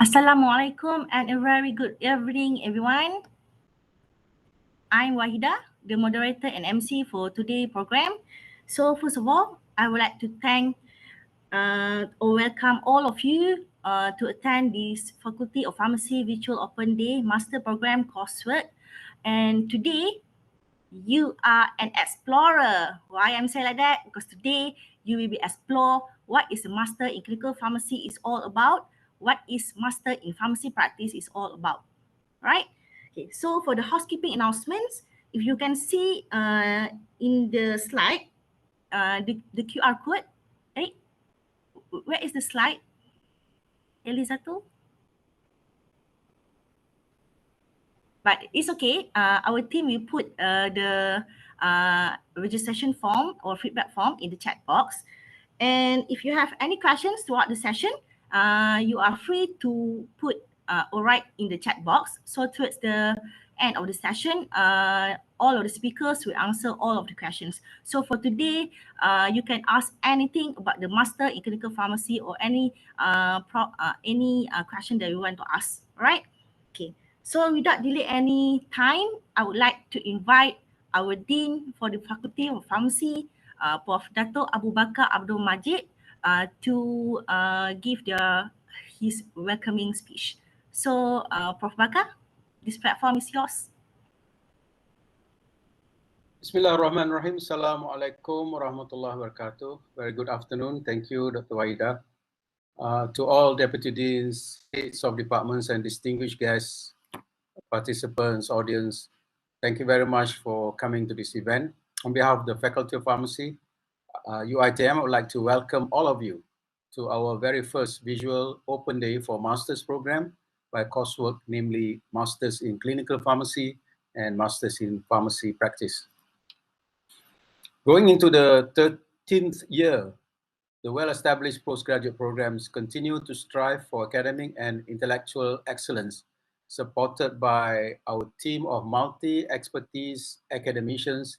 Assalamualaikum and a very good evening, everyone. I'm Wahida, the moderator and MC for today's program. So first of all, I would like to thank or welcome all of you to attend this Faculty of Pharmacy Virtual Open Day Master Program coursework. And today, you are an explorer. Why I'm saying like that? Because today you will be explore what is the Master in Clinical Pharmacy is all about, what is Master in Pharmacy Practice is all about, right? Okay, so for the housekeeping announcements, if you can see in the slide, the QR code, right? Where is the slide, Elizato? But it's okay. Our team will put the registration form or feedback form in the chat box. And if you have any questions throughout the session, you are free to put or write in the chat box. So towards the end of the session, all of the speakers will answer all of the questions. So for today, you can ask anything about the Master in Clinical Pharmacy or any question that you want to ask, right? Okay. So without delay any time, I would like to invite our Dean for the Faculty of Pharmacy, Prof. Dato' Abu Bakar Abdul Majid, to give his welcoming speech. So, Prof. Bakar, this platform is yours. Bismillahirrahmanirrahim. Assalamualaikum warahmatullahi wabarakatuh. Very good afternoon. Thank you, Dr. Wahida. To all Deputy Deans, heads of departments and distinguished guests, participants, audience, thank you very much for coming to this event. On behalf of the Faculty of Pharmacy, UITM, I would like to welcome all of you to our very first visual open day for Masters program by coursework, namely Masters in Clinical Pharmacy and Masters in Pharmacy Practice. Going into the 13th year, the well-established postgraduate programs continue to strive for academic and intellectual excellence, supported by our team of multi-expertise academicians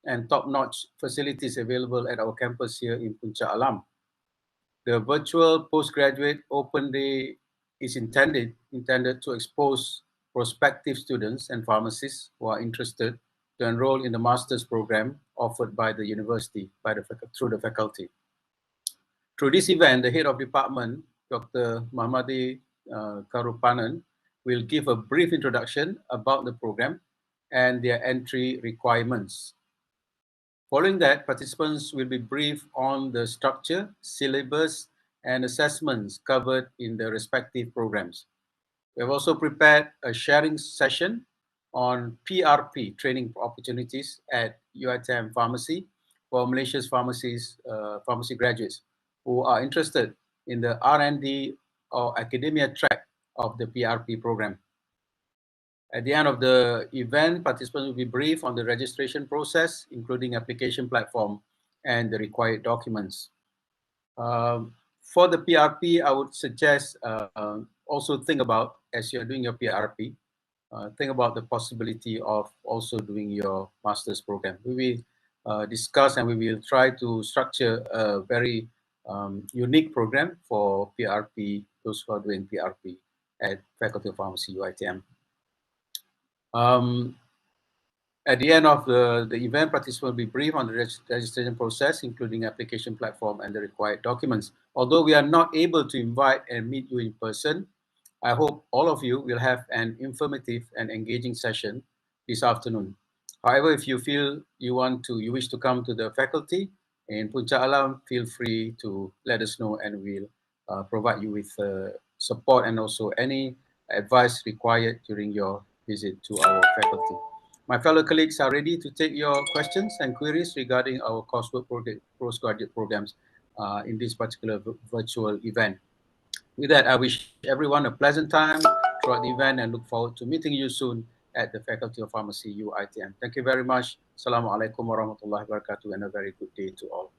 and top-notch facilities available at our campus here in Puncak Alam. The virtual postgraduate open day is intended to expose prospective students and pharmacists who are interested to enroll in the master's program offered by the university through the faculty. Through this event, the head of department, Dr. Mahmadi Karupanan, will give a brief introduction about the program and their entry requirements. Following that, participants will be briefed on the structure, syllabus, and assessments covered in the respective programs. We have also prepared a sharing session on PRP training opportunities at UITM Pharmacy for Malaysia's pharmacy graduates who are interested in the R&D or academia track of the PRP program. At the end of the event, participants will be briefed on the registration process, including application platform and the required documents. For the PRP, I would suggest also think about, as you're doing your PRP, think about the possibility of also doing your master's program. We will discuss and we will try to structure a very unique program for PRP, those who are doing PRP at Faculty of Pharmacy, UITM. At the end of the event, participants will be briefed on the registration process, including application platform and the required documents. Although we are not able to invite and meet you in person, I hope all of you will have an informative and engaging session this afternoon. However, if you feel you wish to come to the faculty in Puncak Alam, feel free to let us know and we'll provide you with support and also any advice required during your visit to our faculty. My fellow colleagues are ready to take your questions and queries regarding our coursework postgraduate programs in this particular virtual event. With that, I wish everyone a pleasant time throughout the event and look forward to meeting you soon at the Faculty of Pharmacy, UITM. Thank you very much. Assalamualaikum warahmatullahi wabarakatuh and a very good day to all.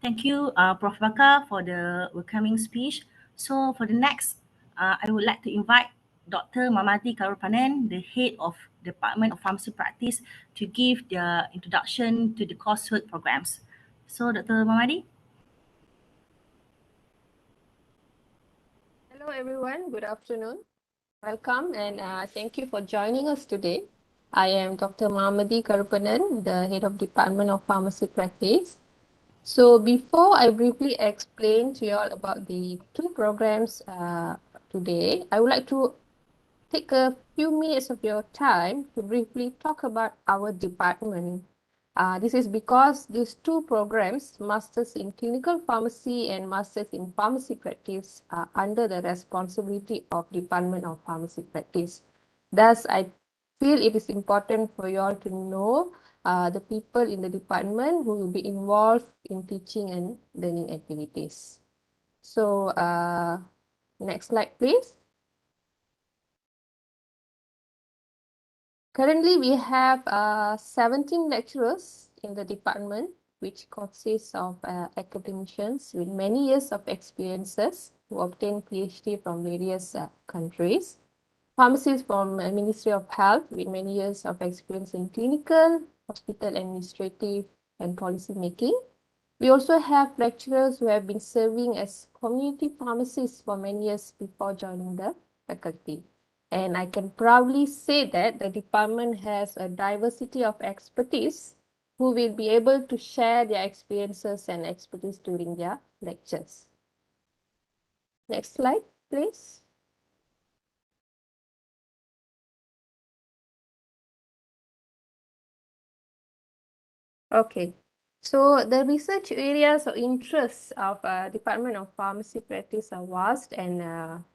Thank you, Prof. Bakar, for the welcoming speech. So for the next, I would like to invite Dr. Mahmadi Karupanan, the head of Department of Pharmacy Practice, to give the introduction to the coursework programs. So, Dr. Mahmadi. Hello everyone. Good afternoon. Welcome and thank you for joining us today. I am Dr. Mahmadi Karupanan, the Head of Department of Pharmacy Practice. So before I briefly explain to you all about the two programs today, I would like to take a few minutes of your time to briefly talk about our department. This is because these two programs, Masters in Clinical Pharmacy and Masters in Pharmacy Practice, are under the responsibility of Department of Pharmacy Practice. Thus, I feel it is important for you all to know the people in the department who will be involved in teaching and learning activities. So, next slide, please. Currently, we have 17 lecturers in the department, which consists of academicians with many years of experiences who obtain PhD from various countries, pharmacists from Ministry of Health with many years of experience in clinical, hospital administrative, and policy making. We also have lecturers who have been serving as community pharmacists for many years before joining the faculty. And I can proudly say that the department has a diversity of expertise who will be able to share their experiences and expertise during their lectures. Next slide, please. Okay, so the research areas of interest of Department of Pharmacy Practice are vast and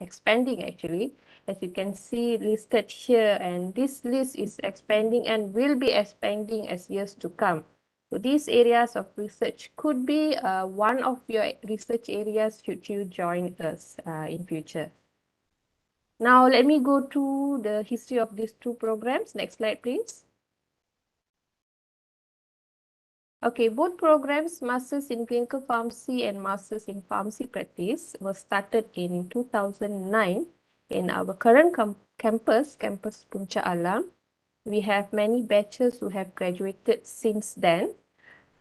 expanding actually, as you can see listed here, and this list is expanding and will be expanding as years to come. So these areas of research could be one of your research areas should you join us in future. Now let me go to the history of these two programs. Next slide, please. Okay, both programs, Masters in Clinical Pharmacy and Masters in Pharmacy Practice, were started in 2009 in our current campus, Campus Puncak Alam. We have many batches who have graduated since then.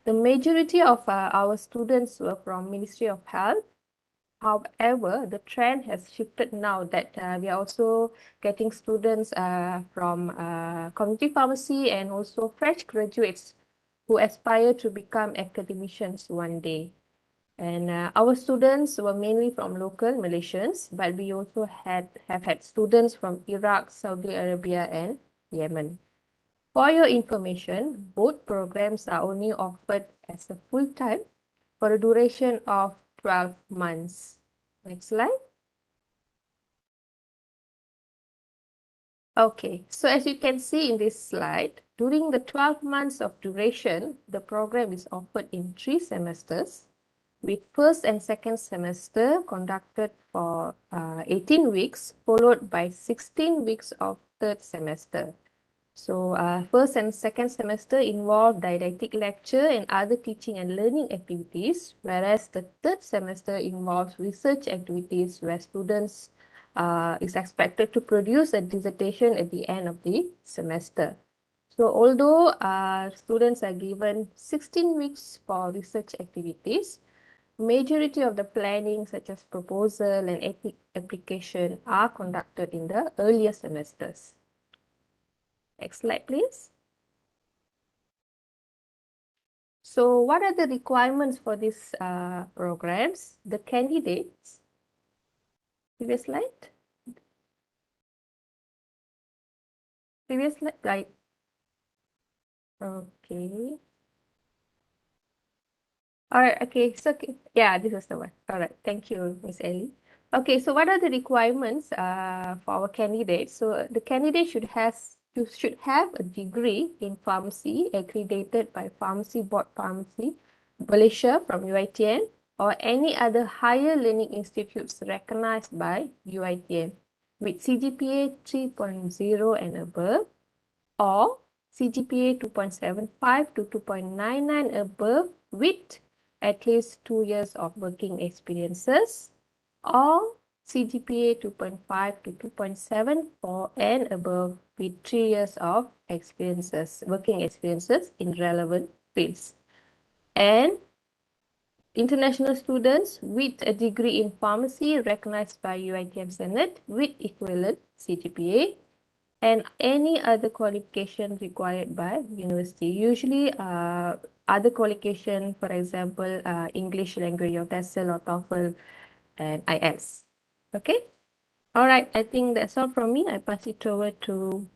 The majority of our students were from Ministry of Health. However, the trend has shifted now that we are also getting students from community pharmacy and also fresh graduates who aspire to become academicians one day. And our students were mainly from local Malaysians, but we also have had students from Iraq, Saudi Arabia, and Yemen. For your information, both programs are only offered as a full-time for a duration of 12 months. Next slide. Okay, so as you can see in this slide, during the 12 months of duration, the program is offered in 3 semesters, with first and second semester conducted for 18 weeks, followed by 16 weeks of third semester. So first and second semester involve didactic lecture and other teaching and learning activities, whereas the third semester involves research activities where students is expected to produce a dissertation at the end of the semester. So although students are given 16 weeks for research activities, majority of the planning such as proposal and application are conducted in the earlier semesters. Next slide, please. So what are the requirements for these programs? The candidates, previous slide, right? Okay. All right, okay, so yeah, this is the one. All right, thank you, Miss Ellie. Okay, so what are the requirements for our candidates? So the candidate should have a degree in pharmacy accredited by Pharmacy Board Pharmacy Malaysia from UiTM or any other higher learning institutes recognized by UiTM with CGPA 3.0 and above or CGPA 2.75 to 2.99 above with at least 2 years of working experiences or CGPA 2.5 to 2.74 and above with 3 years of working experiences in relevant fields. And international students with a degree in pharmacy recognized by UiTM Senate with equivalent CGPA, and any other qualification required by university. Usually, other qualification, for example, English language or TESOL or TOEFL and IELTS. Okay. All right. I think that's all from me. I pass it over to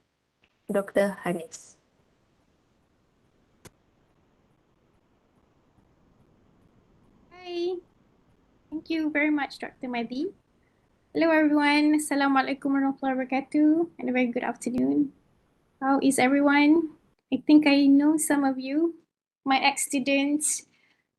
Dr. Hanis. Hi. Thank you very much, Dr. Madi. Hello, everyone. Assalamualaikum warahmatullahi wabarakatuh, and a very good afternoon. How is everyone? I think I know some of you, my ex-students,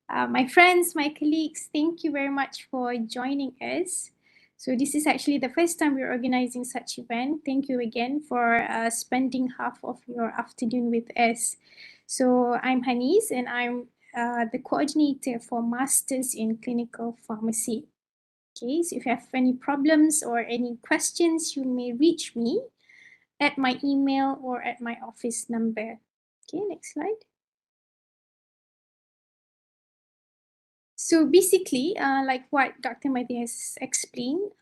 my friends, my colleagues. Thank you very much for joining us. So this is actually the first time we're organizing such event. Thank you again for spending half of your afternoon with us. So I'm Hanis, and I'm the coordinator for Masters in Clinical Pharmacy. Okay, so if you have any problems or any questions, you may reach me at my email or at my office number. Okay, next slide. So basically, like what Dr. Madi has explained,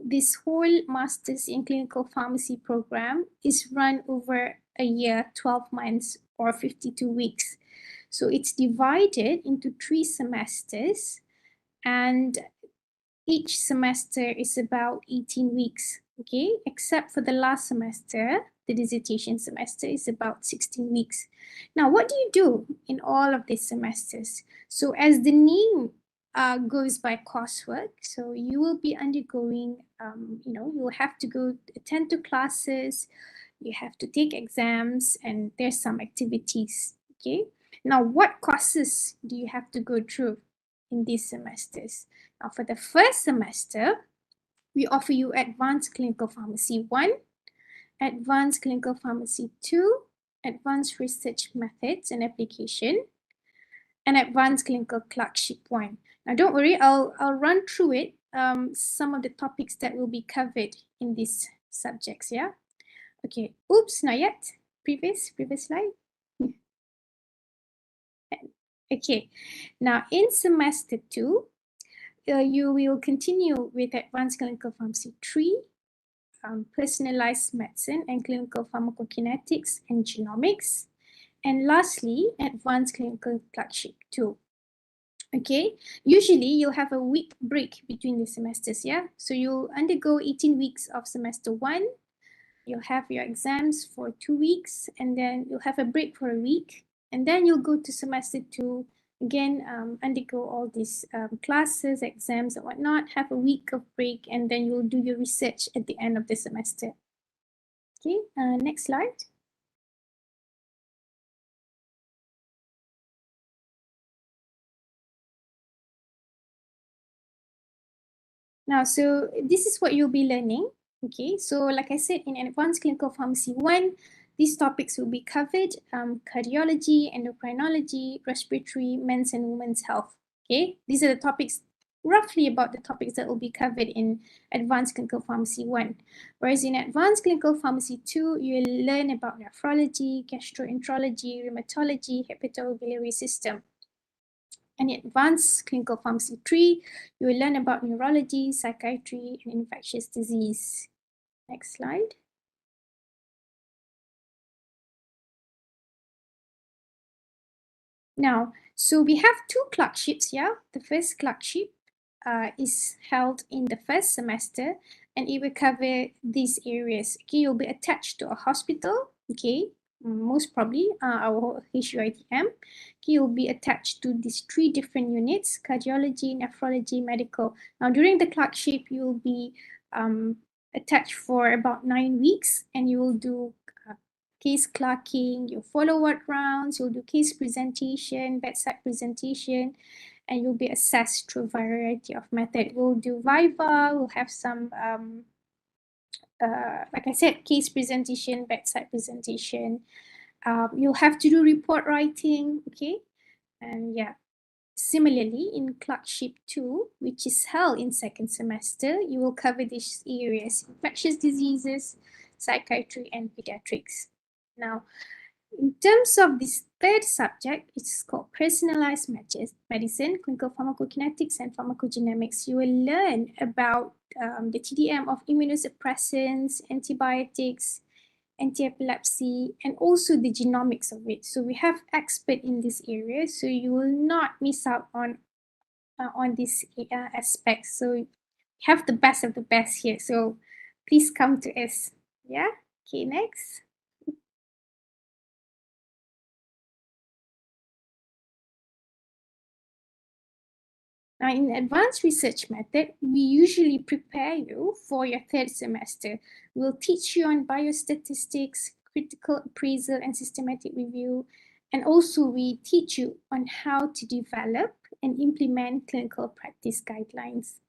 this whole Masters in Clinical Pharmacy program is run over a year, 12 months or 52 weeks. So it's divided into 3 semesters, and each semester is about 18 weeks, okay? Except for the last semester, the dissertation semester is about 16 weeks. Now, what do you do in all of these semesters? So as the name goes by coursework, so you will be undergoing, you'll have to go attend to classes, you have to take exams, and there's some activities, okay? Now, what courses do you have to go through in these semesters? Now, for the first semester, we offer you Advanced Clinical Pharmacy 1, Advanced Clinical Pharmacy 2, Advanced Research Methods and Application, and Advanced Clinical Clerkship 1. Now, don't worry, I'll run through it, some of the topics that will be covered in these subjects, yeah? Okay, oops, not yet. Previous slide. Okay, now in semester 2, you will continue with Advanced Clinical Pharmacy 3, Personalized Medicine and Clinical Pharmacokinetics and Genomics. And lastly, Advanced Clinical Clerkship 2. Okay, usually you'll have a week break between the semesters, yeah? So you'll undergo 18 weeks of semester 1, you'll have your exams for 2 weeks, and then you'll have a break for a week, and then you'll go to semester 2, again, undergo all these classes, exams and whatnot, have a week of break, and then you'll do your research at the end of the semester. Okay, next slide. Now, so this is what you'll be learning. Okay, so like I said, in Advanced Clinical Pharmacy 1, these topics will be covered, cardiology, endocrinology, respiratory, men's and women's health. Okay, these are the topics, roughly about the topics that will be covered in Advanced Clinical Pharmacy 1. Whereas in Advanced Clinical Pharmacy 2, you'll learn about nephrology, gastroenterology, rheumatology, hepatobiliary system. And in Advanced Clinical Pharmacy 3, you will learn about neurology, psychiatry, and infectious disease. Next slide. Now, so we have 2 clerkships here. The first clerkship is held in the first semester, and it will cover these areas. Okay, you'll be attached to a hospital, okay, most probably our HUITM. Okay, you'll be attached to these 3 different units: cardiology, nephrology, medical. Now, during the clerkship, you'll be attached for about 9 weeks, and you will do case clerking, you'll follow ward rounds, you'll do case presentation, bedside presentation, and you'll be assessed through a variety of methods. We'll do Viva, we'll have some, like I said, case presentation, bedside presentation. You'll have to do report writing, okay? And yeah, similarly in clerkship 2, which is held in second semester, you will cover these areas: infectious diseases, psychiatry, and pediatrics. Now, in terms of this third subject is called personalized medicine, clinical pharmacokinetics and pharmacodynamics. You will learn about the TDM of immunosuppressants, antibiotics, anti-epilepsy, and also the genomics of it. So we have experts in this area, so you will not miss out on this aspect. So we have the best of the best here. So please come to us. Yeah. Okay. Next. Now, in advanced research method, we usually prepare you for your third semester. We'll teach you on biostatistics, critical appraisal, and systematic review. And also, we teach you on how to develop and implement clinical practice guidelines.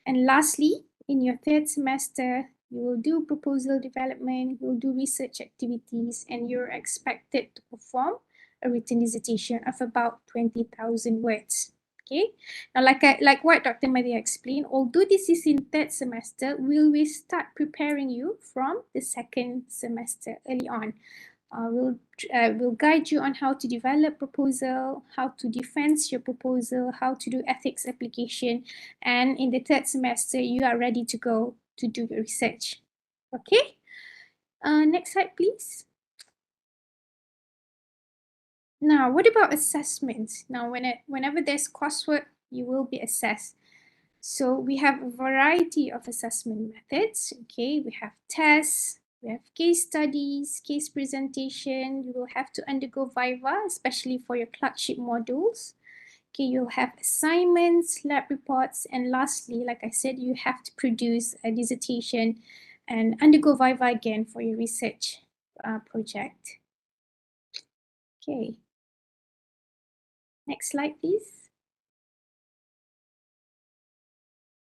And lastly, in your third semester, you will do proposal development, you'll do research activities, and you're expected to perform a written dissertation of about 20,000 words. Okay. Now, like what Dr. Maria explained, although this is in third semester, we start preparing you from the second semester early on. We'll guide you on how to develop proposal, how to defend your proposal, how to do ethics application, and in the third semester, you are ready to go to do your research. Okay. Next slide, please. Now, what about assessments? Now, whenever there's coursework, you will be assessed. So we have a variety of assessment methods. Okay, we have tests, we have case studies, case presentation. You will have to undergo viva, especially for your clerkship modules. Okay, you'll have assignments, lab reports, and lastly, like I said, you have to produce a dissertation and undergo viva again for your research project. Okay. Next slide, please.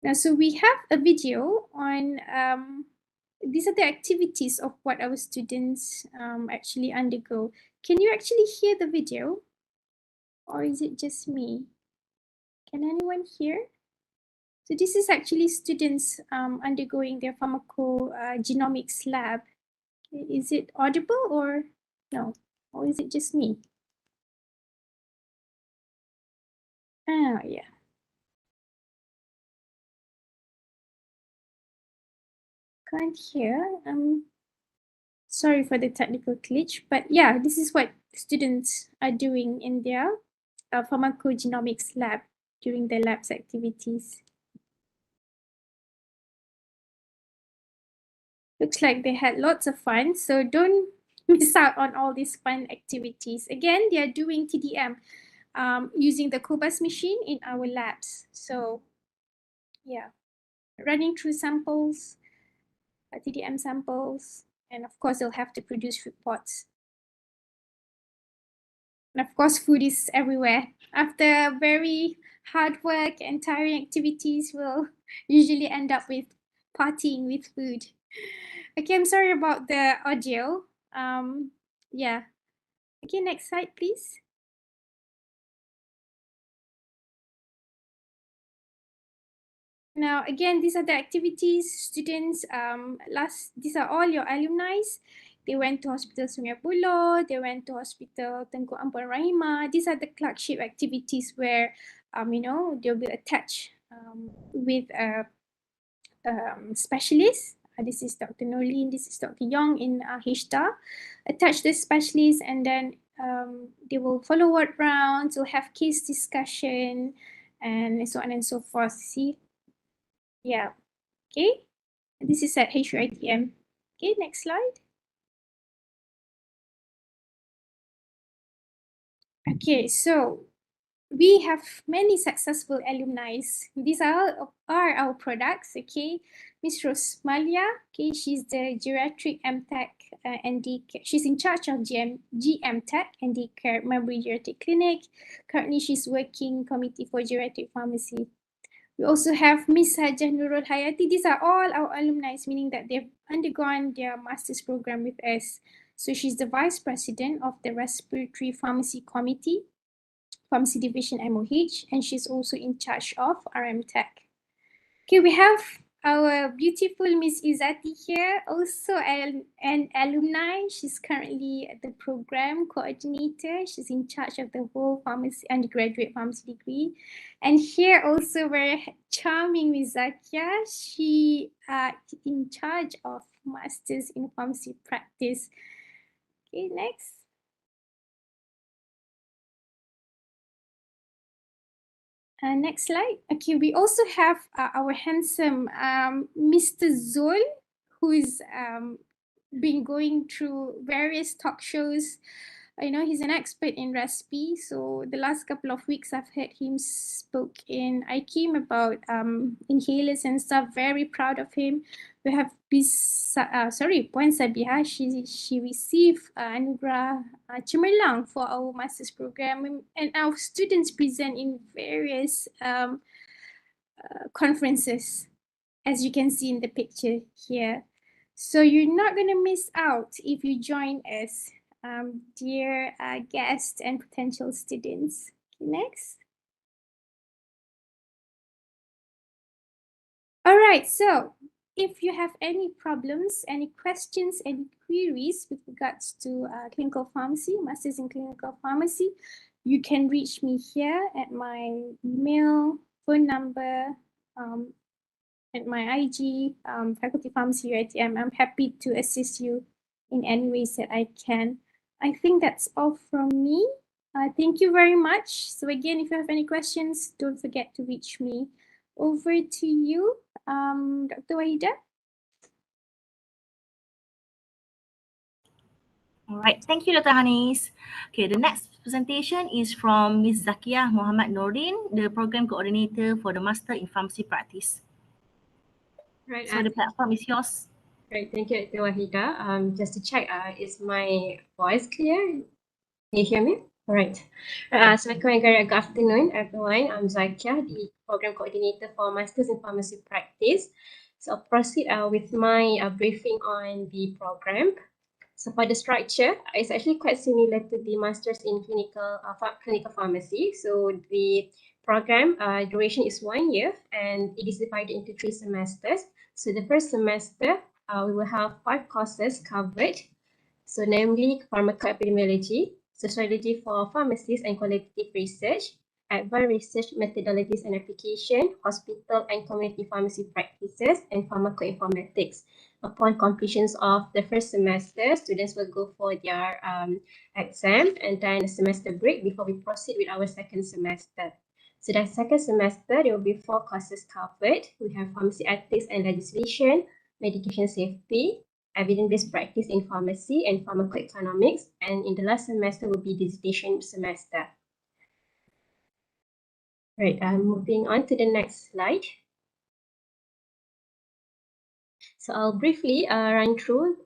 Now, so we have a video on, these are the activities of what our students actually undergo. Can you actually hear the video? Or is it just me? Can anyone hear? So this is actually students undergoing their pharmacogenomics lab. Is it audible or no? Or is it just me? Ah, yeah. Can't hear. Sorry for the technical glitch, but yeah, this is what students are doing in their pharmacogenomics lab during their labs activities. Looks like they had lots of fun, so don't miss out on all these fun activities. Again, they are doing TDM using the Cobas machine in our labs. So yeah, running through samples, TDM samples, and of course, they'll have to produce reports. And of course, food is everywhere. After very hard work and tiring activities, we'll usually end up with partying with food. Okay, I'm sorry about the audio. Yeah. Okay, next slide, please. Now, again, these are the activities, students. These are all your alumni. They went to Hospital Sungai Buloh, they went to Hospital Tengku Ampuan Rahimah. These are the clerkship activities where, you know, they'll be attached with a specialist. This is Dr. Nolin, this is Dr. Yong in HDA. Attach the specialist and then they will follow ward rounds, will have case discussion and so on and so forth. See? Yeah. Okay. This is at HUITM. Okay, next slide. Okay, so we have many successful alumni. These are our products, okay? Miss Rosmalia, okay, she's the geriatric MTech ND, she's in charge of GM Tech ND Care Memory Geriatric Clinic. Currently, she's working committee for geriatric pharmacy. We also have Miss Hajah Nurul Hayati. These are all our alumni, meaning that they've undergone their master's program with us. So she's the vice president of the Respiratory Pharmacy Committee, Pharmacy Division MOH, and she's also in charge of RM Tech. Okay, we have our beautiful Miss Izati here, also an alumni. She's currently the program coordinator. She's in charge of the whole pharmacy, undergraduate pharmacy degree. And here also very charming Miss Zakia. She in charge of Masters in Pharmacy Practice. Okay, next. Next slide. Okay, we also have our handsome Mr. Zul, who is been going through various talk shows. I know he's an expert in recipe. So the last couple of weeks I've heard him spoke in IKIM about inhalers and stuff. Very proud of him. We have Puan Sabiha. She received Anugerah Cemerlang for our master's program, and our students present in various conferences, as you can see in the picture here. So you're not going to miss out if you join us, dear guests and potential students. Next. All right, so if you have any problems, any questions, any queries with regards to clinical pharmacy, Masters in Clinical Pharmacy, you can reach me here at my email, phone number, at my IG, Faculty Pharmacy UiTM. I'm happy to assist you in any ways that I can. I think that's all from me. Thank you very much. So again, if you have any questions, don't forget to reach me. Over to you, Dr. Wahida. All right, thank you, Dr. Hanis. Okay, the next presentation is from Ms. Zakia Muhammad Nordin, the Program Coordinator for the Master in Pharmacy Practice. Right. So the platform is yours. Right. Thank you, Dr. Wahida. Just to check, is my voice clear? Can you hear me? All right. Assalamualaikum and good afternoon, everyone. I'm Zakia, the Program Coordinator for Masters in Pharmacy Practice. So I'll proceed with my briefing on the program. So for the structure, it's actually quite similar to the Masters in Clinical Pharmacy. So the program duration is 1 year and it is divided into 3 semesters. So the first semester, we will have 5 courses covered. So namely pharmacoepidemiology, sociology for pharmacists and qualitative research, advanced research methodologies and application, hospital and community pharmacy practices, and pharmacoinformatics. Upon completion of the first semester, students will go for their exam and then a semester break before we proceed with our second semester. So the second semester, there will be 4 courses covered. We have pharmacy ethics and legislation, medication safety, evidence-based practice in pharmacy, and pharmacoeconomics. And in the last semester will be dissertation semester. Right, moving on to the next slide. So I'll briefly run through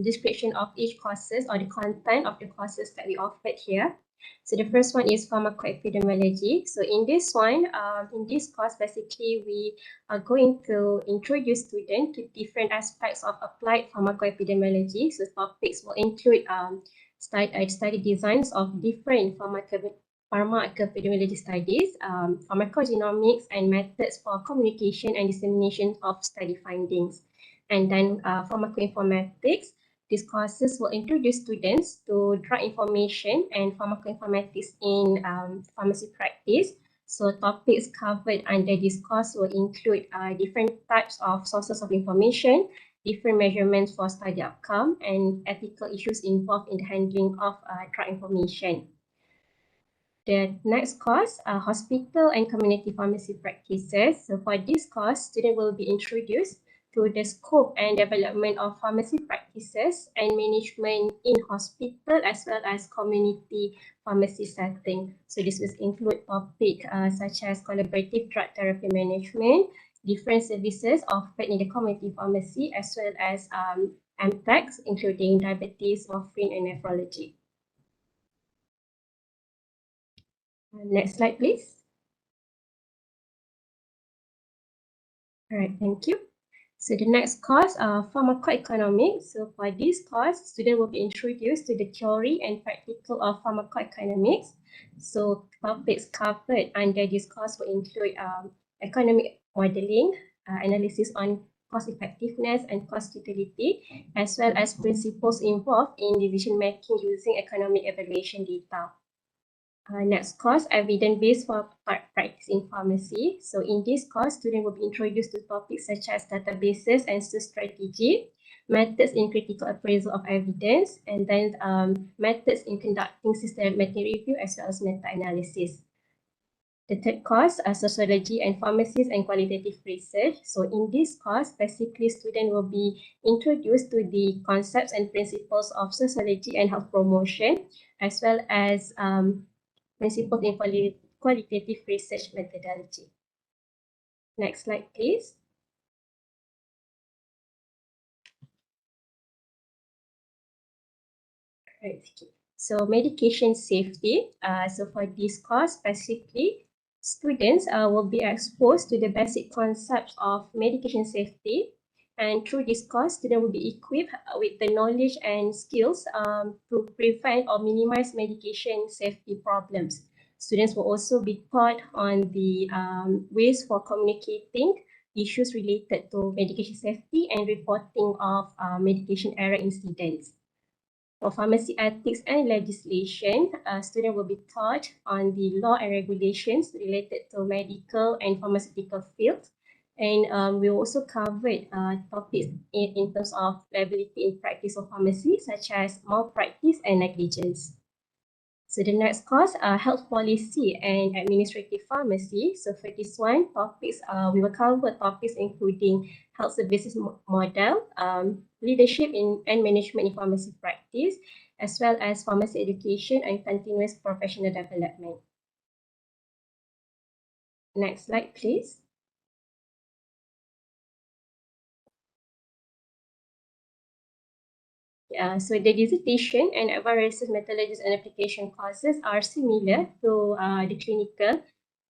description of each courses or the content of the courses that we offered here. So the first one is pharmacoepidemiology. So in this one, in this course, basically we are going to introduce students to different aspects of applied pharmacoepidemiology. So topics will include study designs of different pharmacoepidemiology studies, pharmacogenomics, and methods for communication and dissemination of study findings. And then pharmacoinformatics. These courses will introduce students to drug information and pharmacoinformatics in pharmacy practice. So topics covered under this course will include different types of sources of information, different measurements for study outcome, and ethical issues involved in the handling of drug information. The next course, hospital and community pharmacy practices. So for this course, students will be introduced to the scope and development of pharmacy practices and management in hospital as well as community pharmacy setting. So this will include topics such as collaborative drug therapy management, different services offered in the community pharmacy, as well as MTECs, including diabetes, morphine, and nephrology. Next slide, please. All right, thank you. So the next course, pharmacoeconomics. So for this course, students will be introduced to the theory and practical of pharmacoeconomics. So topics covered under this course will include economic modeling, analysis on cost effectiveness and cost utility, as well as principles involved in decision making using economic evaluation data. Next course, evidence-based for practice in pharmacy. So in this course, students will be introduced to topics such as databases and strategy, methods in critical appraisal of evidence, and then methods in conducting systematic review as well as meta-analysis. The third course, sociology and pharmacies and qualitative research. So in this course, basically students will be introduced to the concepts and principles of sociology and health promotion, as well as principles in qualitative research methodology. Next slide, please. Right. So medication safety. So for this course, specifically, students will be exposed to the basic concepts of medication safety. And through this course, students will be equipped with the knowledge and skills to prevent or minimize medication safety problems. Students will also be taught on the ways for communicating issues related to medication safety and reporting of medication error incidents. For pharmacy ethics and legislation, students will be taught on the law and regulations related to medical and pharmaceutical fields. And we also covered topics in terms of liability in practice of pharmacy, such as malpractice and negligence. So the next course, health policy and administrative pharmacy. So for this one, topics we will cover topics including health services model, leadership and management in pharmacy practice, as well as pharmacy education and continuous professional development. Next slide, please. So the dissertation and advanced research methodologies and application courses are similar to the clinical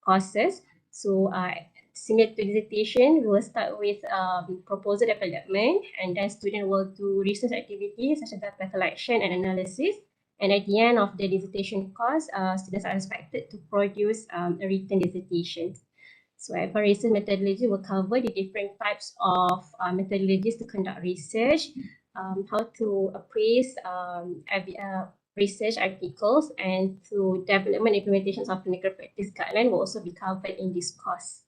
courses. So similar to dissertation, we will start with proposal development, and then students will do research activities such as data collection and analysis. And at the end of the dissertation course, students are expected to produce a written dissertation. So advanced research methodology will cover the different types of methodologies to conduct research, how to appraise research articles, and to development implementations of clinical practice guideline will also be covered in this course.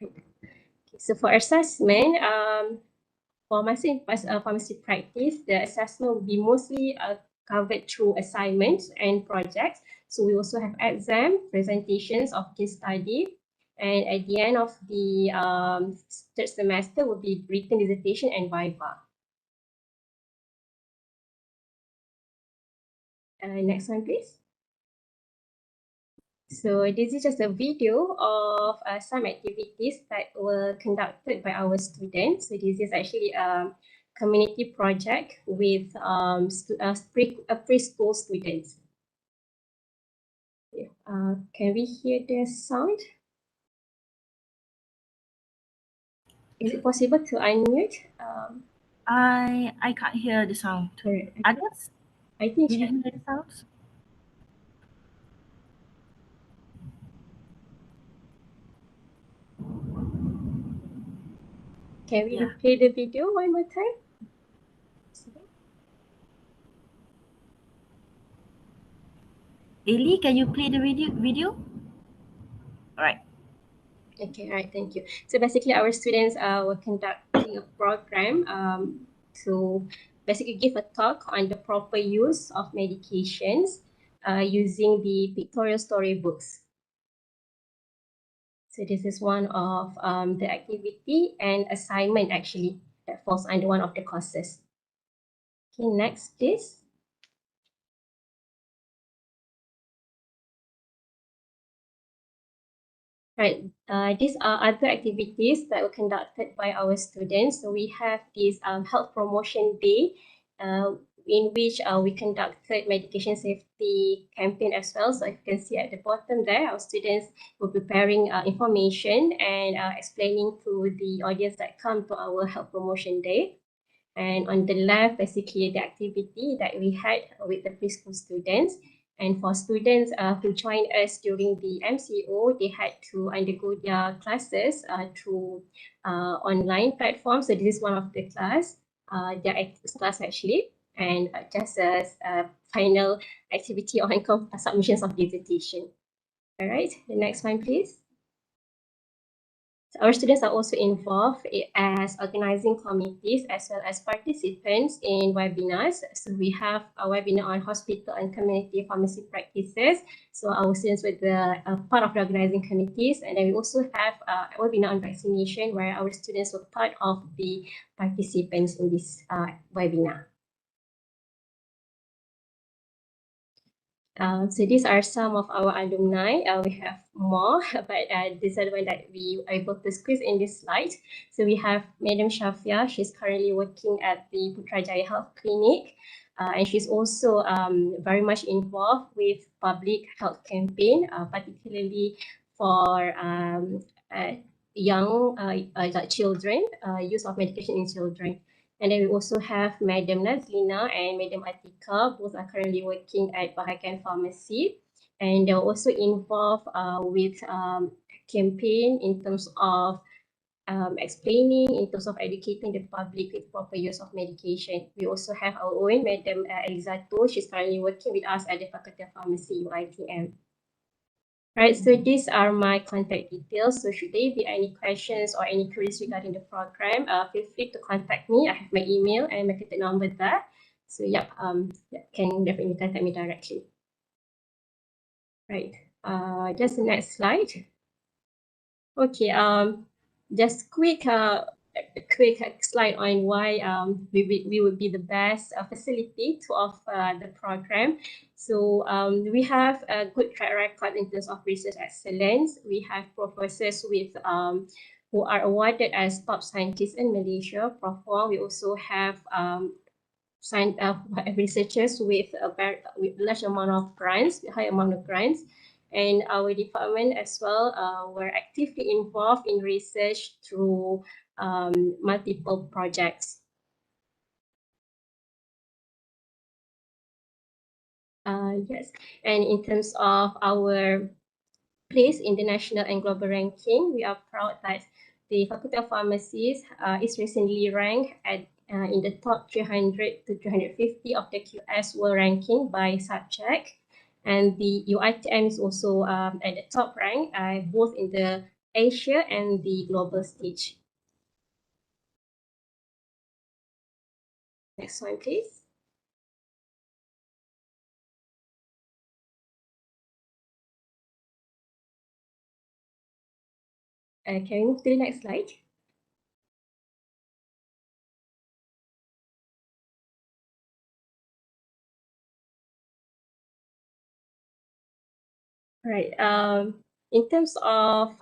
Okay, so for assessment, for pharmacy practice, the assessment will be mostly covered through assignments and projects. So we also have exam, presentations of case study, and at the end of the third semester will be written dissertation and viva. Next one, please. So this is just a video of some activities that were conducted by our students. So this is actually a community project with preschool students. Can we hear the sound? Is it possible to unmute? I can't hear the sound. Others? I think Did you hear the sounds? Can we replay the video one more time? Ellie, can you play the video? All right. Okay, all right, thank you. So basically our students were conducting a program to basically give a talk on the proper use of medications using the pictorial storybooks. So this is one of the activity and assignment actually that falls under one of the courses. Okay, next please. Right, these are other activities that were conducted by our students. So we have this health promotion day in which we conducted medication safety campaign as well. So you can see at the bottom there, our students were preparing information and explaining to the audience that come to our health promotion day. And on the left, basically the activity that we had with the preschool students. And for students who joined us during the MCO, they had to undergo their classes through online platforms. So this is one of the their class actually, and just a final activity on submissions of dissertation. All right, the next one, please. Our students are also involved as organizing committees as well as participants in webinars. So we have a webinar on hospital and community pharmacy practices. So our students were the part of the organizing committees, and then we also have a webinar on vaccination where our students were part of the participants in this webinar. So these are some of our alumni. We have more, but these are the one that we are able to squeeze in this slide. So we have Madam Shafia. She's currently working at the Putrajaya Health Clinic. And she's also very much involved with public health campaign, particularly for young children, use of medication in children. And then we also have Madam Nazlina and Madam Atika, both are currently working at Bahagian Pharmacy. And they're also involved with campaign in terms of explaining, in terms of educating the public with proper use of medication. We also have our own Madam Elizato. She's currently working with us at the Faculty of Pharmacy, UITM. Right, so these are my contact details. So should there be any questions or any queries regarding the program, feel free to contact me. I have my email and my contact number there. So can definitely contact me directly. Right, just the next slide. Okay, just quick slide on why we would be the best facility to offer the program. So we have a good track record in terms of research excellence. We have professors with who are awarded as top scientists in Malaysia. We also have researchers with with large amount of grants, high amount of grants. And our department as well were actively involved in research through multiple projects. Yes, and in terms of our place in the national and global ranking, we are proud that the Faculty of Pharmacy is recently ranked at in the top 300 to 350 of the QS World Ranking by subject. And the UITM is also at the top rank, both in the Asia and the global stage. Next one, please. Can we move to the next slide? Right. In terms of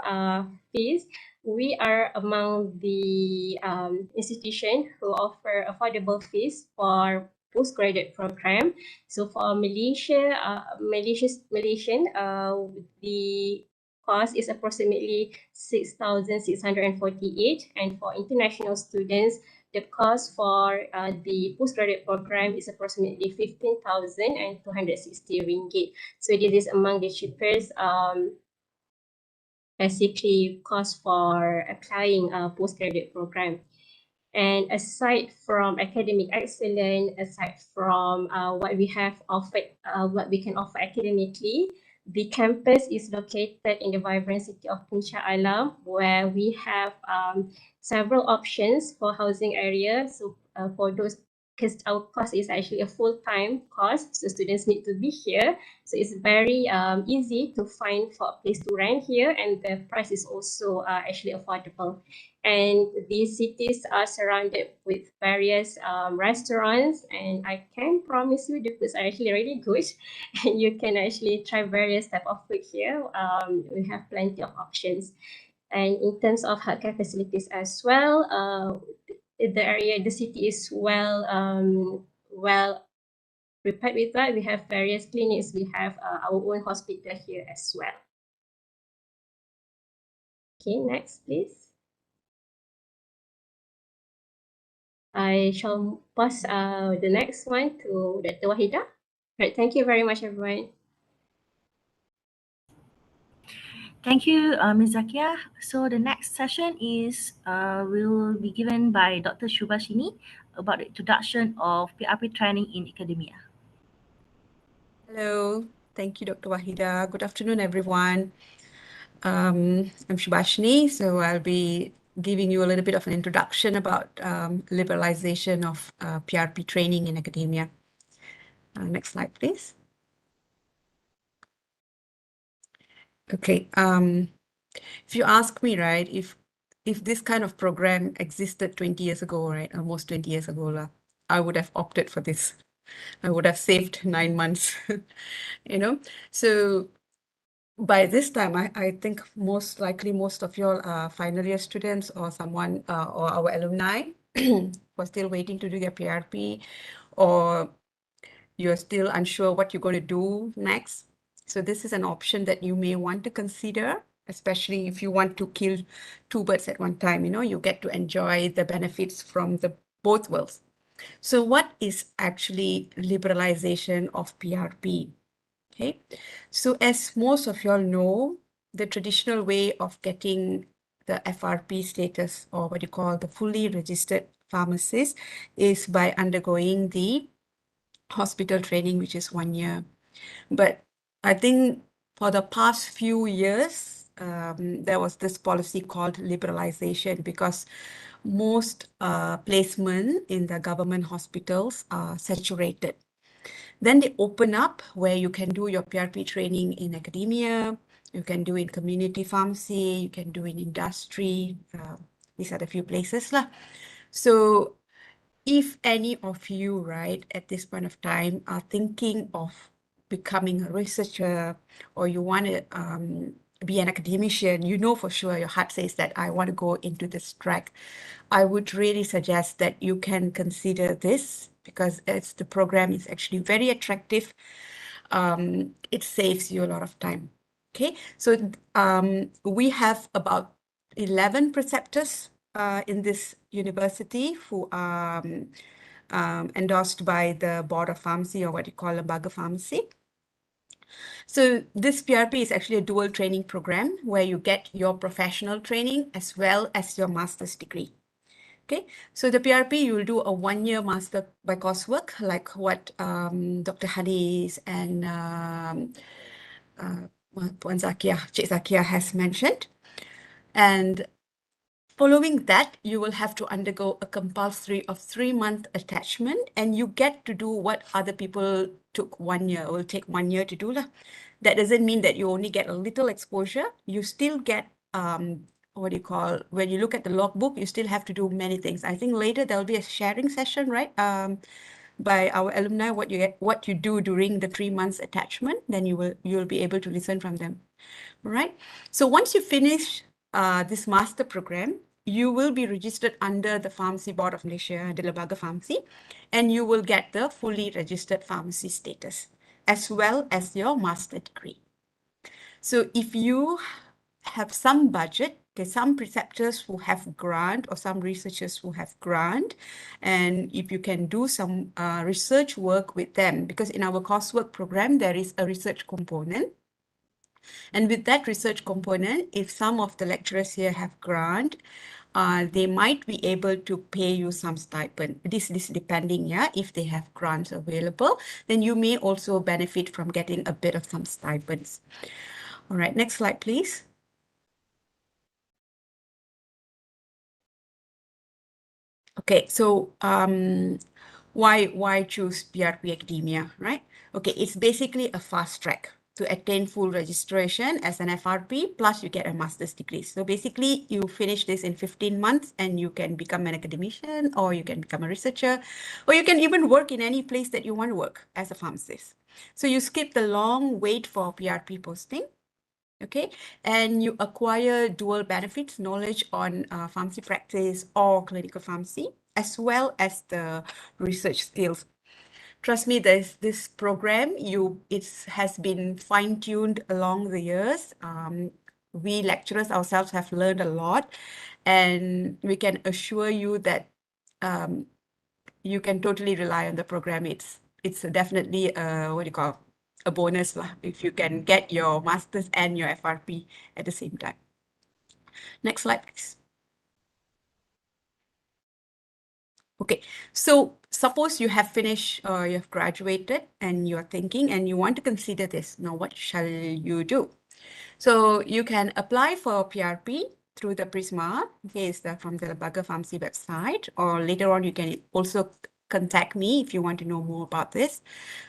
fees, we are among the institution who offer affordable fees for postgraduate program. So for Malaysian, the cost is approximately 6,648, and for international students, the cost for the postgraduate program is approximately 15,260 ringgit. So this is among the cheapest basically cost for applying a postgraduate program. And aside from academic excellence, aside from what we have offered, what we can offer academically, the campus is located in the vibrant city of Puncak Alam, where we have several options for housing area. So for those, because our course is actually a full-time course, so students need to be here. So it's very easy to find for a place to rent here, and the price is also actually affordable. And these cities are surrounded with various restaurants, and I can promise you the foods are actually really good, and you can actually try various type of food here. We have plenty of options. And in terms of healthcare facilities as well, the city is well prepared with that. We have various clinics. We have our own hospital here as well. Okay, next, please. I shall pass the next one to Dr. Wahida. Right, thank you very much, everyone. Thank you, Ms. Zakia. So the next session will be given by Dr. Shubhashini about the introduction of PRP training in academia. Hello, thank you, Dr. Wahida. Good afternoon, everyone. I'm Shubhashini, so I'll be giving you a little bit of an introduction about liberalization of PRP training in academia. Next slide, please. Okay, if you ask me, right, if this kind of program existed 20 years ago, right, almost 20 years ago, I would have opted for this. I would have saved 9 months, you know. So by this time, I think most likely most of you all are final year students or someone or our alumni who are still waiting to do their PRP, or you're still unsure what you're going to do next. So this is an option that you may want to consider, especially if you want to kill two birds at one time. You know, you get to enjoy the benefits from the both worlds. So what is actually liberalization of PRP? Okay, so as most of y'all know, the traditional way of getting the FRP status, or what you call the fully registered pharmacist, is by undergoing the hospital training, which is 1 year. But I think for the past few years, there was this policy called liberalization, because most placement in the government hospitals are saturated. Then they open up where you can do your PRP training in academia, you can do in community pharmacy, you can do in industry. These are the few places lah. So if any of you, right, at this point of time are thinking of becoming a researcher, or you want to be an academician, you know for sure your heart says that I want to go into this track, I would really suggest that you can consider this, because the program is actually very attractive. It saves you a lot of time. Okay, so we have about 11 preceptors in this university who are endorsed by the Board of Pharmacy, or what you call Lembaga Pharmacy. So this PRP is actually a dual training program where you get your professional training as well as your master's degree. Okay, so the PRP, you will do a 1 year master by coursework, like what Dr. Hadis and Puan Zakia, Cik Zakia has mentioned. And following that, you will have to undergo a compulsory of 3-month attachment, and you get to do what other people took 1 year, will take 1 year to do. That doesn't mean that you only get a little exposure. You still get what do you call, when you look at the logbook, you still have to do many things. I think later there'll be a sharing session, right? By our alumni, what you do during the 3 months attachment, then you'll be able to listen from them. All right. So once you finish this master program, you will be registered under the Pharmacy Board of Malaysia, the Lembaga Pharmacy, and you will get the fully registered pharmacy status, as well as your master degree. So if you have some budget, there's some preceptors who have grant, or some researchers who have grant, and if you can do some research work with them, because in our coursework program, there is a research component. And with that research component, if some of the lecturers here have grant, they might be able to pay you some stipend. This depending, yeah, if they have grants available, then you may also benefit from getting a bit of some stipends. All right, next slide, please. Okay, so why choose PRP academia, right? Okay, it's basically a fast track to attain full registration as an FRP, plus you get a master's degree. So basically you finish this in 15 months and you can become an academician, or you can become a researcher, or you can even work in any place that you want to work as a pharmacist. So you skip the long wait for PRP posting. Okay, and you acquire dual benefits, knowledge on pharmacy practice or clinical pharmacy, as well as the research skills. Trust me, this program, it has been fine-tuned along the years. We lecturers ourselves have learned a lot, and we can assure you that you can totally rely on the program. It's definitely what do you call, a bonus lah if you can get your masters and your FRP at the same time. Next slide, please. Okay, so suppose you have finished, you have graduated and you're thinking and you want to consider this. Now, what shall you do? So you can apply for PRP through the Prisma, okay, is that from the Lembaga Pharmacy website, or later on you can also contact me if you want to know more about this.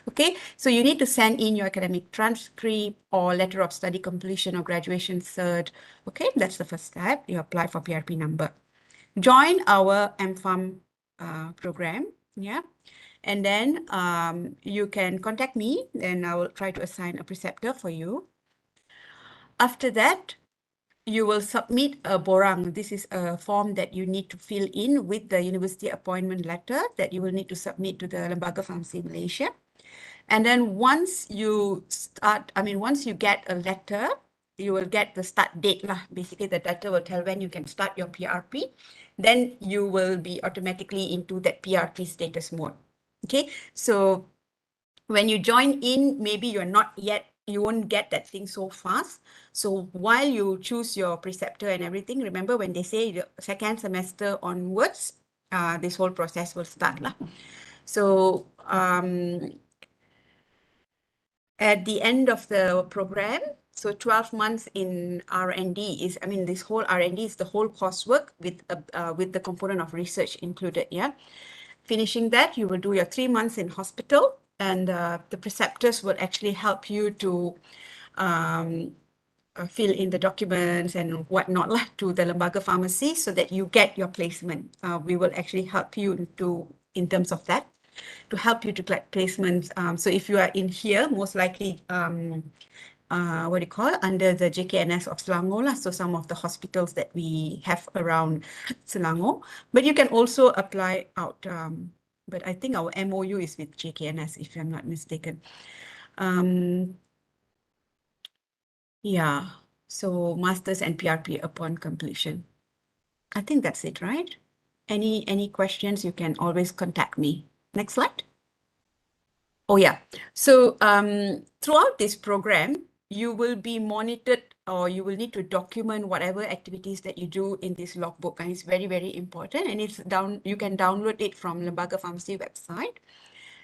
Okay, so you need to send in your academic transcript or letter of study completion or graduation cert. Okay, that's the first step. You apply for PRP number. Join our MPharm program, yeah. And then you can contact me and I will try to assign a preceptor for you. After that, you will submit a borang. This is a form that you need to fill in with the university appointment letter that you will need to submit to the Lembaga Pharmacy Malaysia. And then once you once you get a letter, you will get the start date lah. Basically, the letter will tell when you can start your PRP. Then you will be automatically into that PRP status mode. Okay, so when you join in, maybe you're not yet, you won't get that thing so fast. So while you choose your preceptor and everything, remember when they say the second semester onwards, this whole process will start lah. So at the end of the program, so 12 months in R&D is, this whole R&D is the whole coursework with the component of research included, yeah. Finishing that, you will do your 3 months in hospital, and the preceptors will actually help you to fill in the documents and whatnot lah to the Lembaga Pharmacy so that you get your placement. We will actually help you in terms of that, to help you to get placements. So if you are in here, most likely under the JKNS of Selangor lah, so some of the hospitals that we have around Selangor, but you can also apply out, but I think our MOU is with JKNS if I'm not mistaken. Yeah, so masters and PRP upon completion. I think that's it, right? Any questions, you can always contact me. Next slide. Oh yeah, so throughout this program, you will be monitored, or you will need to document whatever activities that you do in this logbook, and it's very, very important. And it's you can download it from Lembaga Pharmacy website.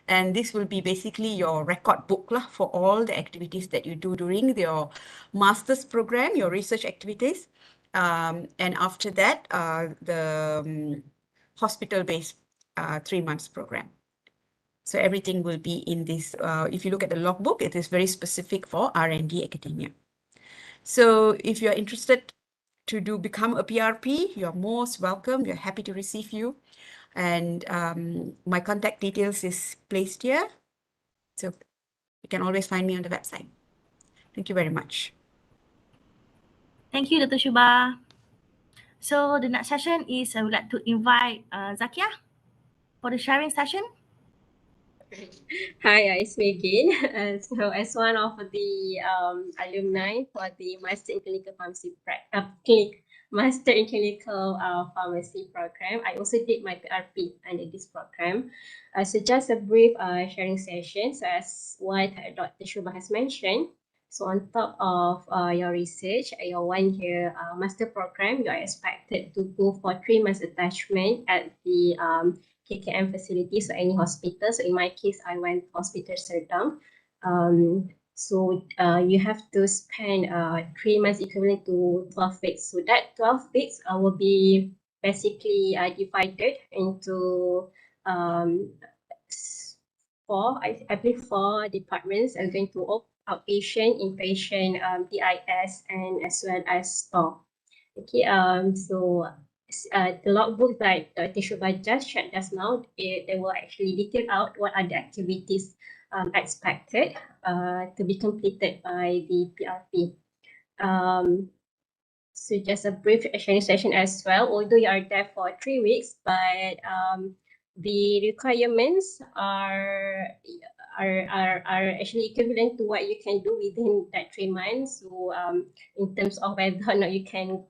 And this will be basically your record book lah, for all the activities that you do during your master's program, your research activities. And after that, the hospital-based 3 months program. So everything will be in this. If you look at the logbook, it is very specific for R&D academia. So if you're interested to become a PRP, you're most welcome. We're happy to receive you. And my contact details is placed here. So you can always find me on the website. Thank you very much. Thank you, Dr. Shubha. So the next session is I would like to invite Zakia for the sharing session. Hi, it's me again. So as one of the alumni for the Master in Clinical Pharmacy Master in Clinical Pharmacy program, I also did my PRP under this program. So just a brief sharing session. So as what Dr. Shubha has mentioned, so on top of your research, your 1-year master program, you are expected to go for 3 months attachment at the KKM facilities or any hospital. So in my case, I went Hospital Serdang. So you have to spend 3 months equivalent to 12 weeks. So that 12 weeks will be basically divided into I believe 4 departments. I'm going to outpatient, inpatient, DIS, and as well as store. Okay, so the logbook that Dr. Shubha just shared just now, they will actually detail out what are the activities expected to be completed by the PRP. So just a brief sharing session as well, although you are there for 3 weeks, but the requirements are actually equivalent to what you can do within that 3 months. So in terms of whether or not you can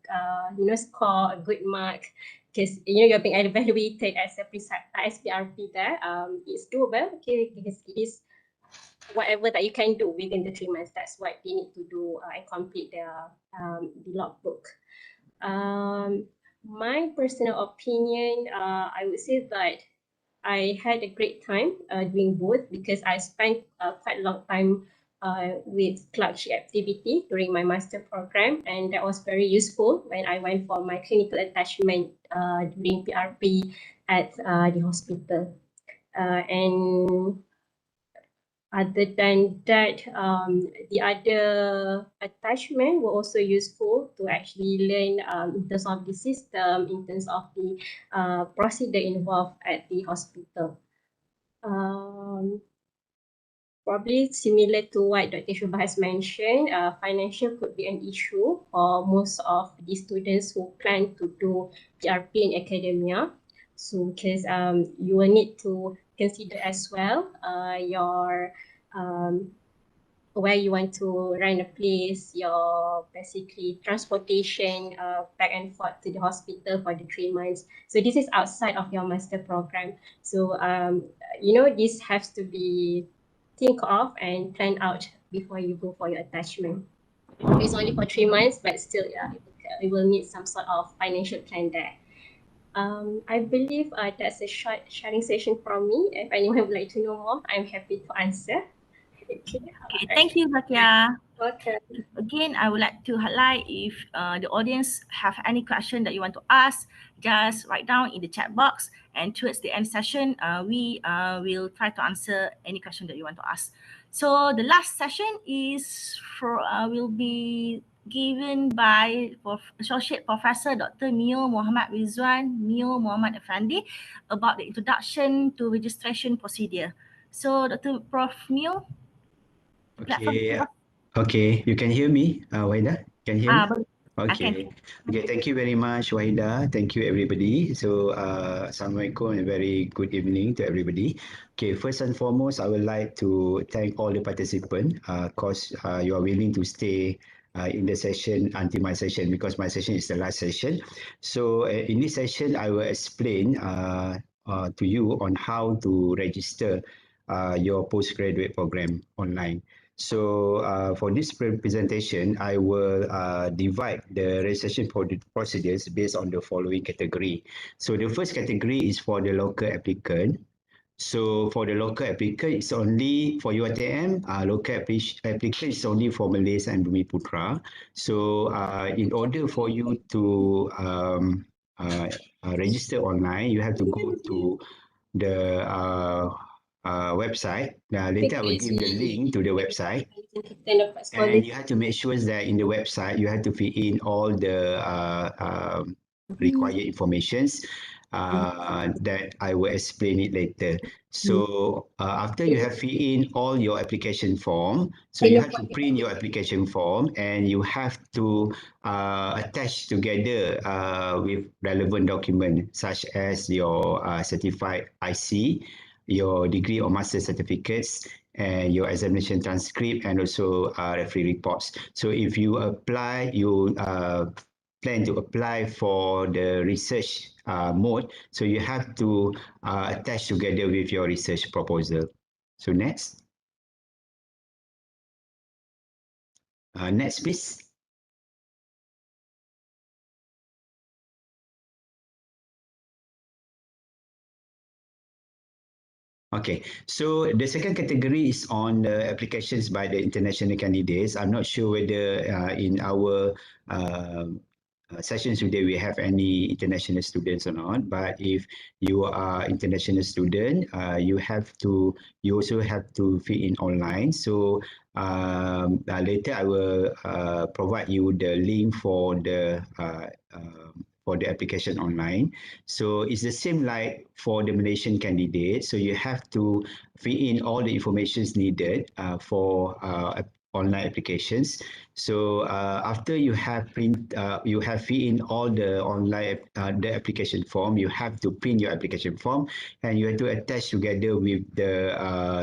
score a good mark, because you're being evaluated as a PRP there, it's doable, okay, because it is whatever that you can do within the 3 months. That's what they need to do and complete the logbook. My personal opinion, I would say that I had a great time doing both because I spent quite a long time with clerkship activity during my master program, and that was very useful when I went for my clinical attachment during PRP at the hospital. And other than that, the other attachment were also useful to actually learn in terms of the system, in terms of the procedure involved at the hospital. Probably similar to what Dr. Shubha has mentioned, financial could be an issue for most of the students who plan to do PRP in academia. So because you will need to consider as well your where you want to rent a place, your basically transportation back and forth to the hospital for the 3 months. So this is outside of your master program. So this has to be think of and plan out before you go for your attachment. It's only for 3 months, but still, yeah, it will need some sort of financial plan there. I believe that's a short sharing session from me. If anyone would like to know more, I'm happy to answer. Okay, thank you, Zakia. Welcome. Again, I would like to highlight if the audience have any question that you want to ask, just write down in the chat box, and towards the end session, we will try to answer any question that you want to ask. So the last session is will be given by Associate Professor Dr. Mio Muhammad Rizwan, Mio Muhammad Effendi, about the introduction to registration procedure. So Dr. Prof. Mio, Okay, okay, you can hear me, Wahida? Can you hear me? Okay. Okay, thank you very much, Wahida. Thank you, everybody. So, Assalamualaikum and very good evening to everybody. Okay, first and foremost, I would like to thank all the participants because you are willing to stay in the session until my session because my session is the last session. So, in this session, I will explain to you on how to register your postgraduate program online. So for this presentation, I will divide the registration procedures based on the following category. So the first category is for the local applicant. So for the local applicant, it's only for UiTM, local applicant is only for Malays and Bumiputra. So in order for you to register online, you have to go to the website. Later, I will give the link to the website. And you have to make sure that in the website, you have to fill in all the required informations that I will explain it later. So after you have filled in all your application form, so you have to print your application form and you have to attach together with relevant document such as your certified IC, your degree or master certificates, and your examination transcript, and also referee reports. So if you apply, you plan to apply for the research mode, so you have to attach together with your research proposal. So next. Next, please. Okay, so the second category is on the applications by the international candidates. I'm not sure whether in our sessions today we have any international students or not, but if you are international student, you also have to fill in online. So later I will provide you the link for the application online. So it's the same like for the Malaysian candidate. So you have to fill in all the information needed for online applications. So after you have fill in all the online the application form, you have to print your application form and you have to attach together with the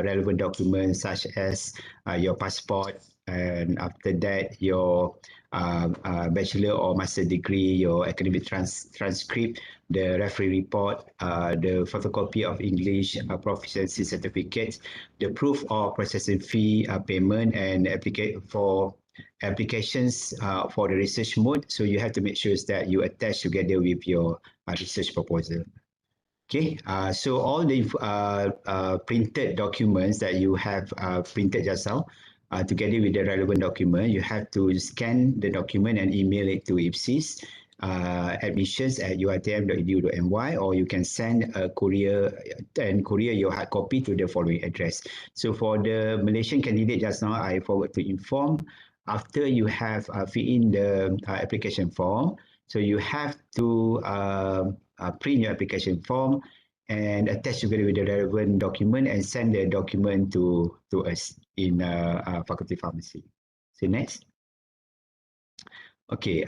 relevant documents such as your passport, and after that your bachelor or master degree, your academic transcript, the referee report, the photocopy of English proficiency certificates, the proof of processing fee payment, and applications for the research mode. So you have to make sure that you attach together with your research proposal. Okay, so all the printed documents that you have printed just now, together with the relevant document, you have to scan the document and email it to IPSIS admissions@uitm.edu.my, or you can send a courier your hard copy to the following address. So for the Malaysian candidate just now, I forward to inform, after you have fill in the application form, so you have to print your application form and attach together with the relevant document and send the document to us in Faculty Pharmacy. So next. Okay,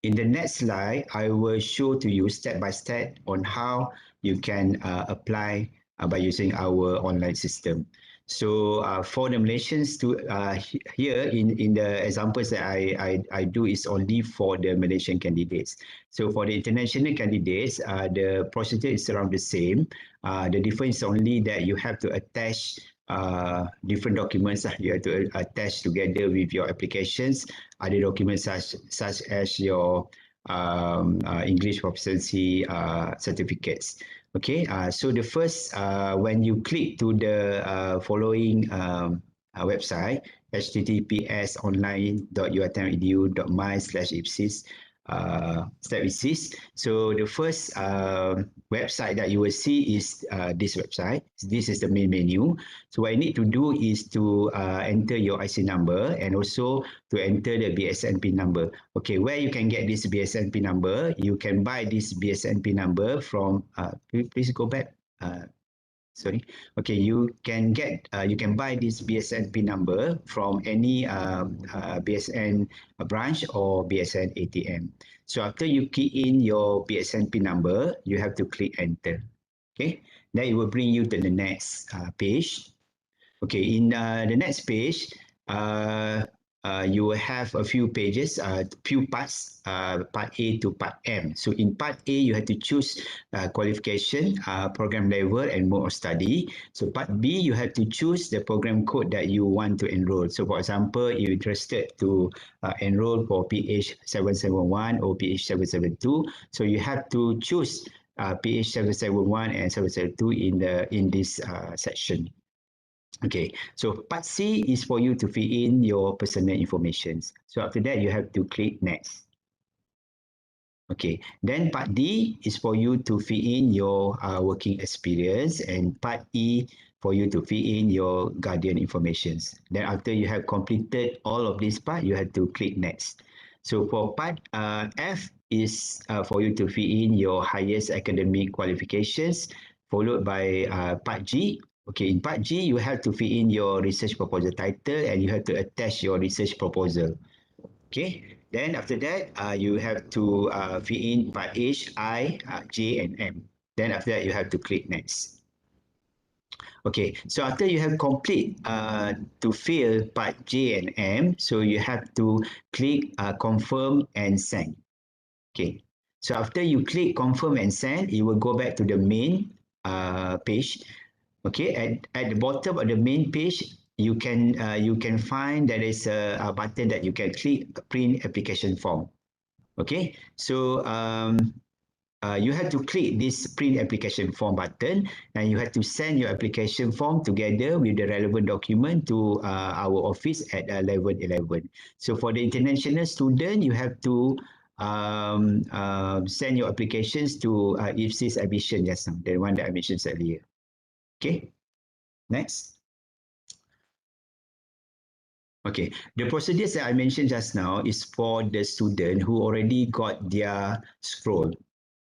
in the next slide, I will show to you step by step on how you can apply by using our online system. So for the Malaysians, here in the examples that I do is only for the Malaysian candidates. So for the international candidates, the procedure is around the same. The difference is only that you have to attach different documents you have to attach together with your applications. Other documents such as your English proficiency certificates. Okay, so the first, when you click to the following website, https://online.uitm.edu.my/ipsis, so the first website that you will see is this website. This is the main menu. So what you need to do is to enter your IC number and also to enter the BSNP number. Okay, where you can get this BSNP number, you can buy this BSNP number from, please go back. Sorry. Okay, you can buy this BSNP number from any BSN branch or BSN ATM. So after you key in your BSNP number, you have to click enter. Okay, then it will bring you to the next page. Okay, in the next page, you will have a few pages, few parts, part A to part M. So in part A, you have to choose qualification, program level, and mode of study. So part B, you have to choose the program code that you want to enroll. So for example, you're interested to enroll for PH771 or PH772. So you have to choose PH771 and 772 in this section. Okay, so part C is for you to fill in your personal information. So after that, you have to click next. Okay, then part D is for you to fill in your working experience, and part E for you to fill in your guardian information. Then after you have completed all of this part, you have to click next. So for part F is for you to fill in your highest academic qualifications, followed by part G. Okay, in part G, you have to fill in your research proposal title and you have to attach your research proposal. Okay, then after that, you have to fill in part H, I, J, and M. Then after that, you have to click next. Okay, so after you have complete to fill part J and M, so you have to click confirm and send. Okay, so after you click confirm and send, it will go back to the main page. Okay, at the bottom of the main page, you can find there is a button that you can click print application form. Okay, so you have to click this print application form button and you have to send your application form together with the relevant document to our office at 1111. So for the international student, you have to send your applications to IPSIS admission just now, the one that I mentioned earlier. Okay, next. Okay, the procedures that I mentioned just now is for the student who already got their scroll.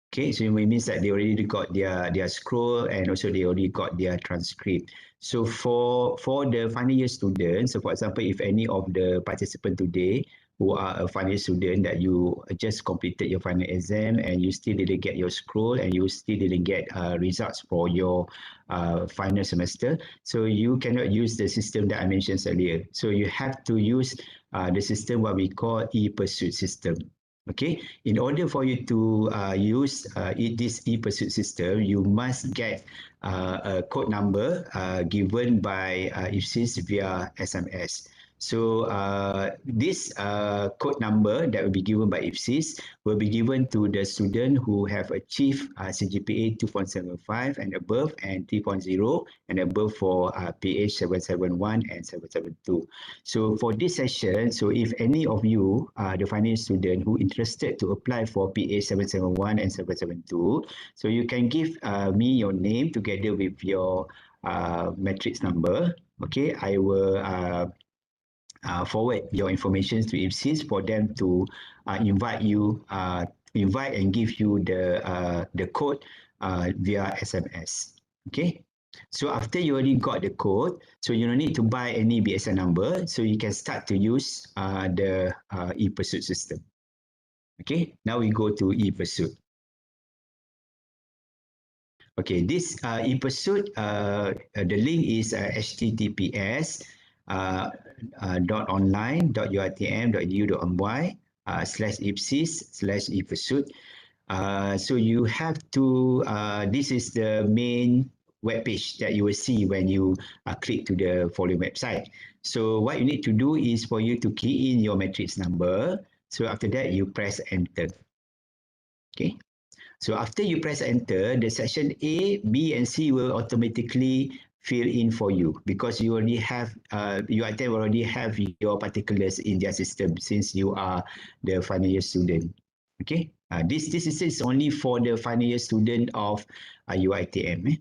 Okay, so it means that they already got their scroll and also they already got their transcript. So for the final year students, so for example, if any of the participants today who are a final student that you just completed your final exam and you still didn't get your scroll and you still didn't get results for your final semester. So you cannot use the system that I mentioned earlier. So you have to use the system what we call e-pursuit system. Okay, in order for you to use this e-pursuit system, you must get a code number given by IFSIS via SMS. So this code number that will be given by IFSIS will be given to the student who have achieved CGPA 2.75 and above and 3.0 and above for PH771 and 772. So for this session, so if any of you are the final student who interested to apply for PH771 and 772, so you can give me your name together with your matrix number. Okay, I will forward your information to IFSIS for them to invite and give you the code via SMS. Okay. So after you already got the code, so you don't need to buy any BSN number, so you can start to use the e-pursuit system. Okay. Now we go to e-pursuit. Okay, this e-pursuit, the link is https .online.uitm.edu.my /ipsis/e-pursuit. So you have to, this is the main web page that you will see when you click to the following website. So what you need to do is for you to key in your matrix number. So after that, you press enter. Okay. So after you press enter, the section A, B, and C will automatically fill in for you because you already have, UiTM already have your particulars in their system since you are the final year student. Okay, this is only for the final year student of UiTM.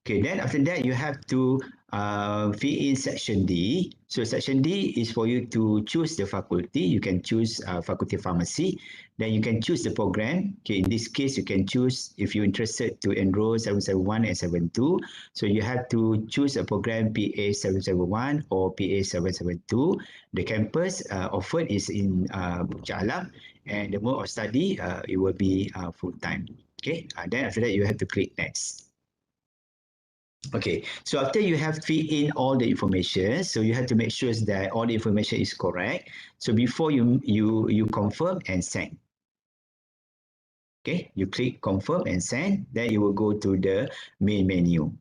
Okay, then after that, you have to fill in section D. So section D is for you to choose the faculty. You can choose faculty pharmacy. Then you can choose the program. Okay, in this case, you can choose if you're interested to enroll 771 and 72. So you have to choose a program PH771 or PH772. The campus offered is in Burj Alam, and the mode of study, it will be full-time. Okay, then after that, you have to click next. Okay, so after you have filled in all the information, so you have to make sure that all the information is correct. So before you confirm and send. Okay, you click confirm and send, then you will go to the main menu.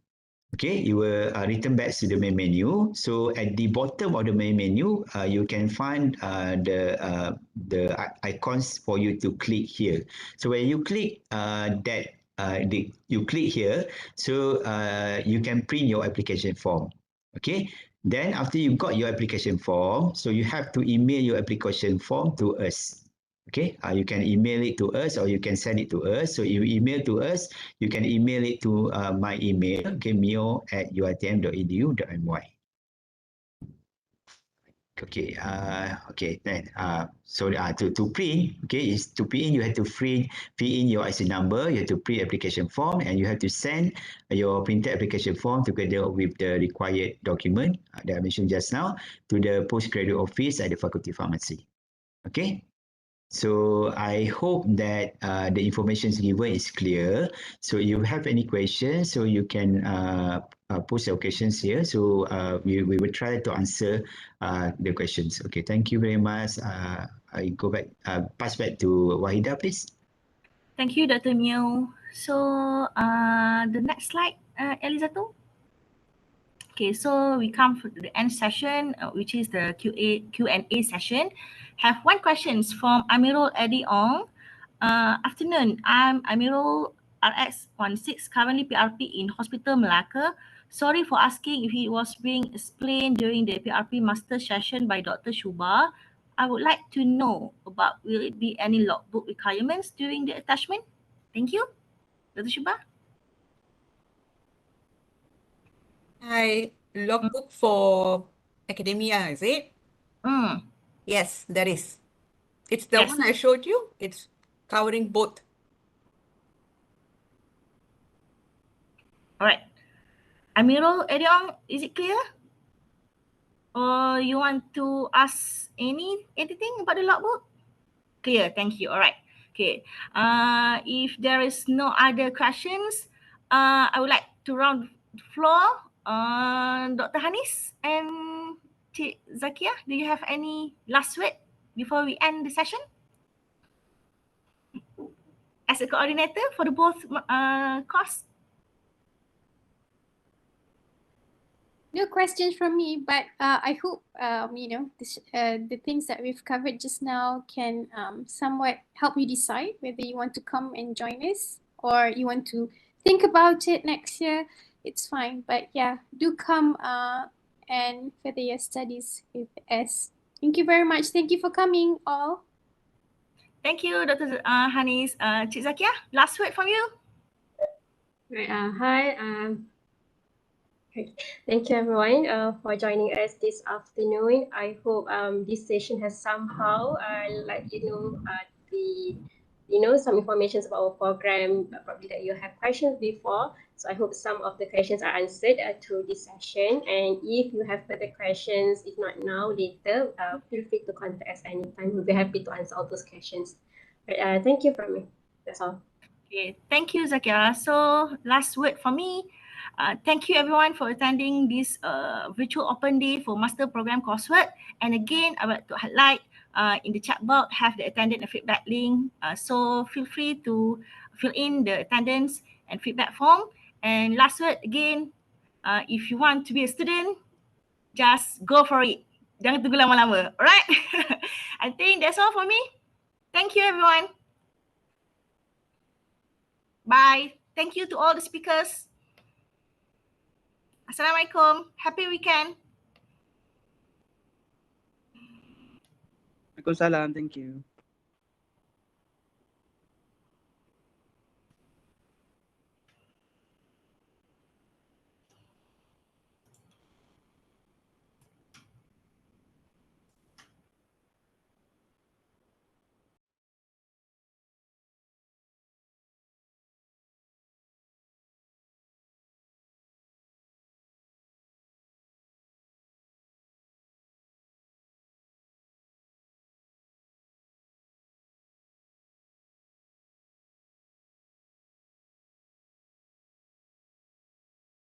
Okay, you will return back to the main menu. So at the bottom of the main menu, you can find the icons for you to click here. So when you click you click here, so you can print your application form. Okay, then after you got your application form, so you have to email your application form to us. Okay, you can email it to us or you can send it to us. So if you email to us, you can email it to my email, okay, mio@uitm.edu.my. Okay, okay, then so to print, okay, is to print you have to fill in your IC number, you have to print application form, and you have to send your printed application form together with the required document that I mentioned just now to the postgraduate office at the faculty pharmacy. Okay. So I hope that the information given is clear. So if you have any questions, so you can post your questions here. So we will try to answer the questions. Okay, thank you very much. I go back, pass back to Wahida, please. Thank you, Dr. Mio. So the next slide, Elizato. Okay, so we come to the end session, which is the Q&A session. Have one questions from Amirul Edi Ong. Afternoon, I'm Amirul RX16, currently PRP in Hospital Melaka. Sorry for asking if it was being explained during the PRP master session by Dr. Shuba. I would like to know about will it be any logbook requirements during the attachment? Thank you. Dr. Shuba? Hi, logbook for academia, is it? Yes, there is. It's the one I showed you. It's covering both. All right. Amirul, Ediong, is it clear? Or you want to ask anything about the logbook? Clear, thank you. All right. Okay. If there is no other questions, I would like to round the floor. Dr. Hanis and Cik Zakia, do you have any last word before we end the session? As a coordinator for the both course? No questions from me, but I hope the things that we've covered just now can somewhat help you decide whether you want to come and join us or you want to think about it next year. It's fine, but yeah, do come and further your studies with us. Thank you very much. Thank you for coming, all. Thank you, Dr. Hanis. Cik Zakia, last word from you. Right. Hi. Thank you everyone for joining us this afternoon. I hope this session has somehow let some information about our program, probably that you have questions before. So I hope some of the questions are answered through this session. And if you have further questions, if not now, later, feel free to contact us anytime. We'll be happy to answer all those questions. Right, thank you from me. That's all. Okay, thank you, Zakia. So last word for me. Thank you everyone for attending this virtual open day for master program coursework. And again, I would like to highlight in the chat box have the attendance and feedback link. So feel free to fill in the attendance and feedback form. And last word again, if you want to be a student, just go for it. Jangan tunggu lama-lama. Alright? I think that's all for me. Thank you everyone. Bye. Thank you to all the speakers. Assalamualaikum. Happy weekend. Waalaikumsalam. Thank you.